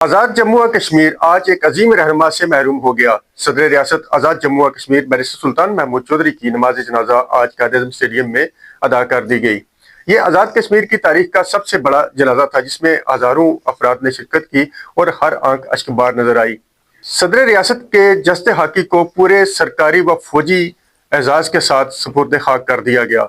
آزاد جموں و کشمیر آج ایک عظیم رہنما سے محروم ہو گیا۔ صدر ریاست آزاد جموں و کشمیر بیرسٹر سلطان محمود چودھری کی نماز جنازہ آج قائد اعظم اسٹیڈیم میں ادا کر دی گئی۔ یہ آزاد کشمیر کی تاریخ کا سب سے بڑا جنازہ تھا، جس میں ہزاروں افراد نے شرکت کی اور ہر آنکھ اشک بار نظر آئی۔ صدر ریاست کے جسد خاکی کو پورے سرکاری و فوجی اعزاز کے ساتھ سپرد خاک کر دیا گیا۔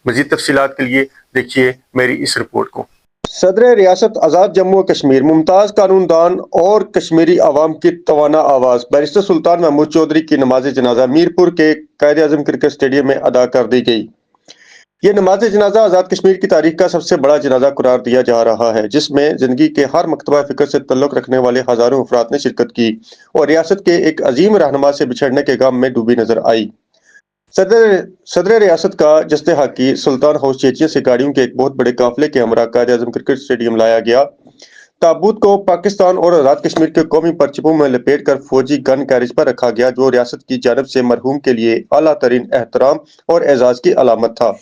مزید تفصیلات کے لیے دیکھیے میری اس رپورٹ کو۔ صدر ریاست آزاد جموں و کشمیر، ممتاز قانون دان اور کشمیری عوام کی توانا آواز بیرسٹر سلطان محمود چودھری کی نماز جنازہ میرپور کے قائد اعظم کرکٹ اسٹیڈیم میں ادا کر دی گئی۔ یہ نماز جنازہ آزاد کشمیر کی تاریخ کا سب سے بڑا جنازہ قرار دیا جا رہا ہے، جس میں زندگی کے ہر مکتبہ فکر سے تعلق رکھنے والے ہزاروں افراد نے شرکت کی اور ریاست کے ایک عظیم رہنما سے بچھڑنے کے غم میں ڈوبی نظر آئی۔ صدر ریاست کا جسد خاکی سلطان ہاؤس چیچیاں سے گاڑیوں کے ایک بہت بڑے قافلے کے ہمراہ قائد اعظم کرکٹ اسٹیڈیم لایا گیا۔ تابوت کو پاکستان اور آزاد کشمیر کے قومی پرچموں میں لپیٹ کر فوجی گن کیریج پر رکھا گیا، جو ریاست کی جانب سے مرحوم کے لیے اعلیٰ ترین احترام اور اعزاز کی علامت تھا۔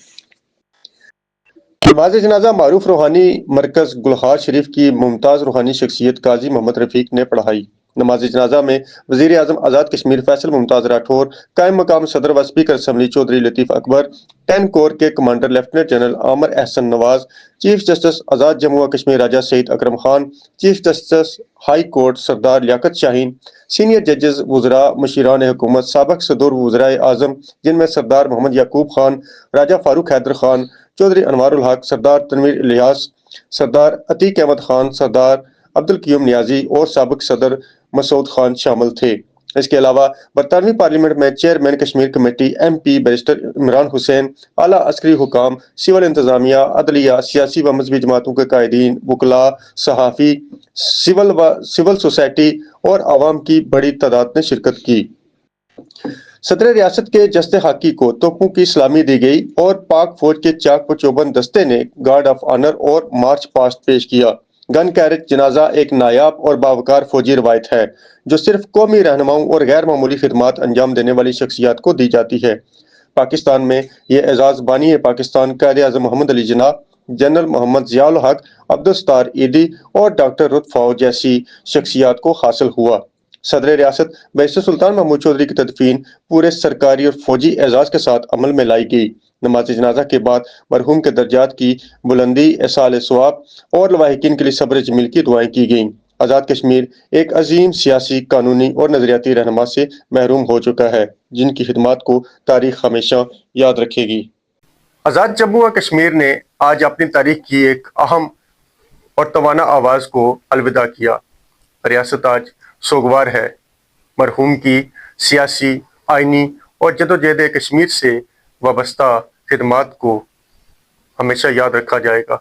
نماز جنازہ معروف روحانی مرکز گلہار شریف کی ممتاز روحانی شخصیت قاضی محمد رفیق نے پڑھائی۔ نماز جنازہ میں وزیر اعظم آزاد کشمیر فیصل ممتاز راٹھور، قائم مقام صدر و speaker assembly Chaudhry Latif Akbar, 10 corps کے commander lieutenant general Amir Ahsan Nawaz, chief justice Azad Jammu و Kashmir Raja Saeed Akram Khan, chief justice high court Sardar Liaqat شاہین، سینئر ججز، وزراء، مشیران حکومت، سابق صدور وزرائے اعظم جن میں سردار محمد یعقوب خان، راجہ فاروق حیدر خان، چودھری انوار الحق، سردار تنویر الیاس، سردار عتیق احمد خان، سردار عبدالقیوم نیازی اور سابق صدر مسعود خان شامل تھے۔ اس کے علاوہ برطانوی پارلیمنٹ میں chairman Kashmir committee M P barrister Imran Hussain, اعلیٰ عسکری حکام، سول انتظامیہ، عدلیہ، سیاسی و مذہبی جماعتوں کے قائدین، وکلاء، صحافی، سول سوسائٹی اور عوام کی بڑی تعداد نے شرکت کی۔ صدر ریاست کے جسد خاکی کو توپوں کی سلامی دی گئی اور پاک فوج کے چاق و چوبند دستے نے گارڈ آف آنر اور مارچ پاسٹ پیش کیا۔ گن کیریج جنازہ ایک نایاب اور باوقار فوجی روایت ہے، جو صرف قومی رہنماؤں اور غیر معمولی خدمات انجام دینے والی شخصیات کو دی جاتی ہے۔ پاکستان میں یہ اعزاز بانی پاکستان قائد اعظم محمد علی جناح، جنرل محمد ضیاء الحق، عبدالستار ایدھی اور ڈاکٹر رت فاؤ جیسی شخصیات کو حاصل ہوا۔ صدر ریاست بیرسٹر سلطان محمود چودھری کی تدفین پورے سرکاری اور فوجی اعزاز کے ساتھ عمل میں لائی گئی۔ نماز جنازہ کے بعد مرحوم کے درجات کی بلندی، ایصال ثواب اور لواحقین کے لیے صبر جمیل کی دعائیں کی گئیں۔ آزاد کشمیر ایک عظیم سیاسی، قانونی اور نظریاتی رہنما سے محروم ہو چکا ہے، جن کی خدمات کو تاریخ ہمیشہ یاد رکھے گی۔ آزاد جموں و کشمیر نے آج اپنی تاریخ کی ایک اہم اور توانا آواز کو الوداع کیا۔ ریاست آج سوگوار ہے۔ مرحوم کی سیاسی، آئینی اور جدوجہد کشمیر سے وابستہ خدمات کو ہمیشہ یاد رکھا جائے گا۔